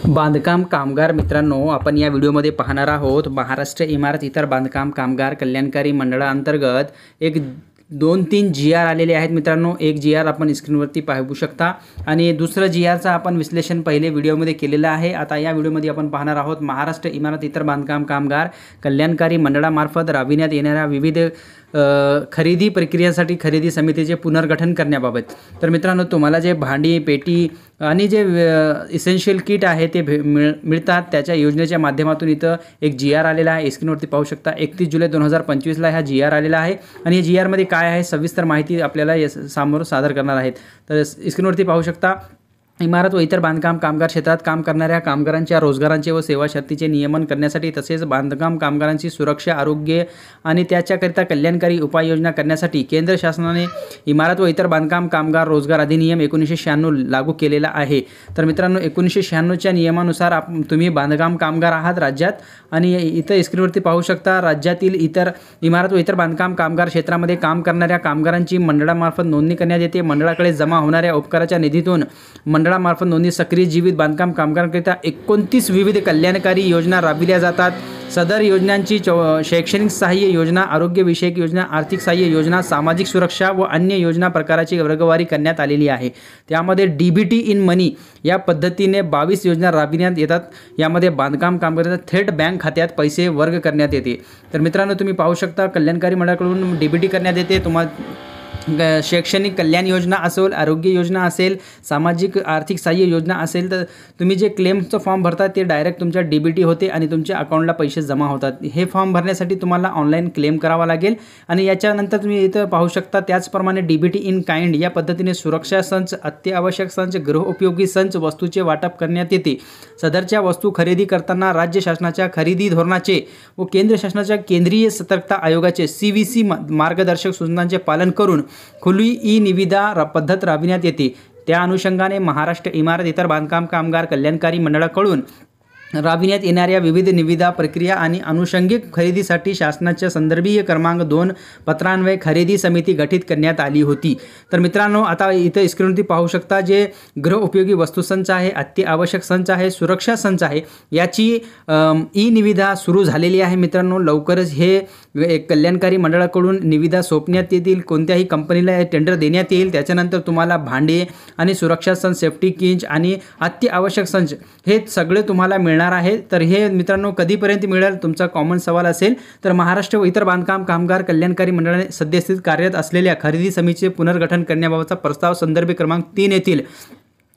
बांधकाम कामगार मित्रांनो, आपण या व्हिडिओमध्ये पाहणार आहोत महाराष्ट्र इमारत इतर बांधकाम कामगार कल्याणकारी मंडळाअंतर्गत एक 2-3 जी.आर आलेले आहेत मित्रांनो। एक जी.आर आपण स्क्रीनवरती पाहू शकता आणि दुसरं जी.आरचं आपण विश्लेषण पहिले व्हिडिओमध्ये केलेलं आहे। आता या व्हिडिओमध्ये आपण पाहणार आहोत महाराष्ट्र इमारत इतर बांधकाम कामगार कल्याणकारी मंडळामार्फत राबविण्यात येणाऱ्या विविध खरेदी प्रक्रियेसाठी खरेदी समितीचे पुनर्गठन करण्याबाबत। तर मित्रांनो, तुम्हाला जे भांडी पेटी आणि जे इसेन्शियल किट आहे ते मिळतात त्याच्या योजनेच्या माध्यमातून इथं एक जी.आर आलेला आहे। स्क्रीनवरती पाहू शकता 31 जुलै 2025 ला हा जी.आर आलेला आहे आणि या जी.आरमध्ये काय आहे सविस्तर माहिती आपल्याला समोर सादर करणार आहेत। तर स्क्रीनवरती पाहू शकता इमारत व इतर बांधकाम कामगार क्षेत्रात काम करणाऱ्या कामगारांच्या रोजगारांचे व सेवा शर्तीचे नियमन करण्यासाठी तसेच बांधकाम कामगारांची सुरक्षा आरोग्य आणि त्याच्याकरिता कल्याणकारी उपाययोजना करण्यासाठी केंद्र शासनाने इमारत व इतर बांधकाम कामगार रोजगार अधिनियम 1996 लागू केलेला आहे। तर मित्रांनो, 1996च्या नियमानुसार तुम्ही बांधकाम कामगार आहात राज्यात आणि इथं स्क्रीनवरती पाहू शकता राज्यातील इतर इमारत व इतर बांधकाम कामगार क्षेत्रामध्ये काम करणाऱ्या कामगारांची मंडळामार्फत नोंदणी करण्यात येते। मंडळाकडे जमा होणाऱ्या उपकाराच्या निधीतून मंडळामार्फत नोंदणी सक्रिय जीवित बांधकाम कामगारांकरिता 29 विविध कल्याणकारी योजना राबविल्या जातात। सदर योजनांची शैक्षणिक सहाय्य योजना, आरोग्य विषयक योजना, आर्थिक सहाय्य योजना, सामाजिक सुरक्षा व अन्य योजना प्रकाराची वर्गवारी करण्यात आलेली आहे। त्यामध्ये डीबीटी इन मनी या पद्धतीने 22 योजना राबविण्यात येतात। यामध्ये बांधकाम कामगारांच्या थेट बँक खात्यात पैसे वर्ग करण्यात येते। तर मित्रांनो, तुम्ही पाहू शकता कल्याणकारी मंडळाकडून डीबीटी करण्यात येते। तुम्हाला शैक्षणिक कल्याण योजना असेल, आरोग्य योजना असेल, सामाजिक आर्थिक सहाय्य योजना असेल तर तुम्ही जे क्लेमचं फॉर्म भरता ते डायरेक्ट तुमच्या डीबीटी होते आणि तुमच्या अकाउंटला पैसे जमा होतात। हे फॉर्म भरण्यासाठी तुम्हाला ऑनलाईन क्लेम करावा लागेल आणि याच्यानंतर तुम्ही इथं पाहू शकता त्याचप्रमाणे डीबीटी इन काइंड या पद्धतीने सुरक्षा संच, अत्यावश्यक संच, गृहोपयोगी संच वस्तूचे वाटप करण्यात येते। सदरच्या वस्तू खरेदी करताना राज्य शासनाच्या खरेदी धोरणाचे व केंद्र शासनाच्या केंद्रीय सतर्कता आयोगाचे CVC मार्गदर्शक सूचनांचे पालन करून खुली ई निविदा पद्धत राबविण्यात येते। त्या अनुषंगाने महाराष्ट्र इमारत इतर बांधकाम कामगार कल्याणकारी मंडळाकडून राबविण्यात येणाऱ्या विविध निविदा प्रक्रिया आणि अनुषंगिक खरेदीसाठी शासनाच्या संदर्भीय क्रमांक 2 पत्रान्वये खरेदी समिती गठीत करण्यात आली होती। तर मित्रांनो, आता इथं स्क्रीनवरती पाहू शकता जे गृहोपयोगी वस्तू संच आहे, अत्यावश्यक संच आहे, सुरक्षा संच आहे, याची ई निविदा सुरू झालेली आहे। मित्रांनो, लवकरच हे कल्याणकारी मंडळाकडून निविदा सोपण्यात येतील। कोणत्याही कंपनीला टेंडर देण्यात येईल। त्याच्यानंतर तुम्हाला भांडे आणि सुरक्षा संच, सेफ्टी किंच आणि अत्यावश्यक संच हे सगळे तुम्हाला मिळणार आहे। तर हे मित्रांनो कधीपर्यंत मिळेल तुमचा कॉमन सवाल असेल तर महाराष्ट्र व इतर बांधकाम कामगार कल्याणकारी मंडळाने सद्यस्थितीत कार्यरत असलेल्या खरेदी समितीचे पुनर्गठन करण्याबाबतचा प्रस्ताव संदर्भ क्रमांक 3 येथील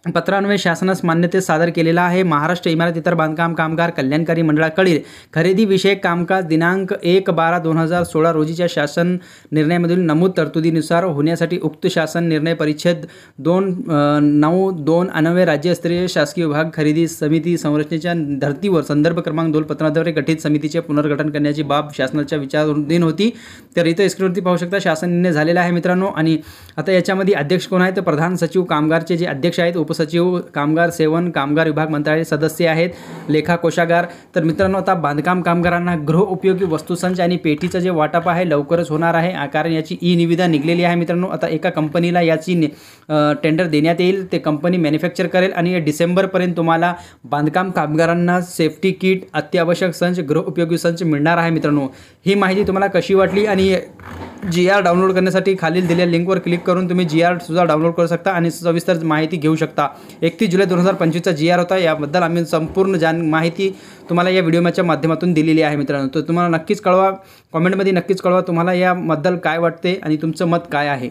पत्रान्वये शासनास मान्यतेस सादर केलेला आहे। महाराष्ट्र इमारत इतर बांधकाम कामगार कल्याणकारी मंडळाकडील खरेदी विषयक कामकाज दिनांक 1/12/2016 रोजीच्या शासन निर्णयामधील नमूद तरतुदीनुसार होण्यासाठी उक्त शासन निर्णय परिच्छेद 2/9/2 अन्वये राज्यस्तरीय शासकीय विभाग खरेदी समिती संरचनेच्या धर्तीवर संदर्भ क्रमांक 2 पत्राद्वारे गठीत समितीचे पुनर्गठन करण्याची बाब शासनाच्या विचाराधीन होती। तर इथं स्क्रीनवरती पाहू शकता शासन निर्णय झालेला आहे मित्रांनो। आणि आता याच्यामध्ये अध्यक्ष कोण आहेत तर प्रधान सचिव कामगारचे जे अध्यक्ष आहेत, उपसचिव कामगार सेवन कामगार विभाग मंत्रालय सदस्य आहेत, लेखा कोषागार। तर मित्रांनो, आता बांधकाम कामगारांना गृहोपयोगी वस्तू संच आणि पेटीचं जे वाटप आहे लवकरच होणार आहे, कारण याची ई निविदा निघलेली आहे मित्रांनो। आता एका कंपनीला याची टेंडर देण्यात येईल, ते कंपनी मॅन्युफॅक्चर करेल आणि डिसेंबरपर्यंत तुम्हाला बांधकाम कामगारांना सेफ्टी किट, अत्यावश्यक संच, गृहोपयोगी संच मिळणार आहे मित्रांनो। ही माहिती तुम्हाला कशी वाटली आणि जी.आर डाउनलोड करण्यासाठी खालील दिलेल्या लिंकवर क्लिक करून तुम्ही जी.आर सुद्धा डाउनलोड करू शकता आणि सविस्तर माहिती घेऊ शकता। 31 जुलै 2025 चा जी.आर होता। याबद्दल आम्ही संपूर्ण माहिती तुम्हाला या व्हिडिओच्या माध्यमातून दिलेली आहे मित्रांनो। तर तुम्हाला नक्कीच कळवा, कमेंटमध्ये नक्कीच कळवा तुम्हाला याबद्दल काय वाटते आणि तुमचं मत काय आहे।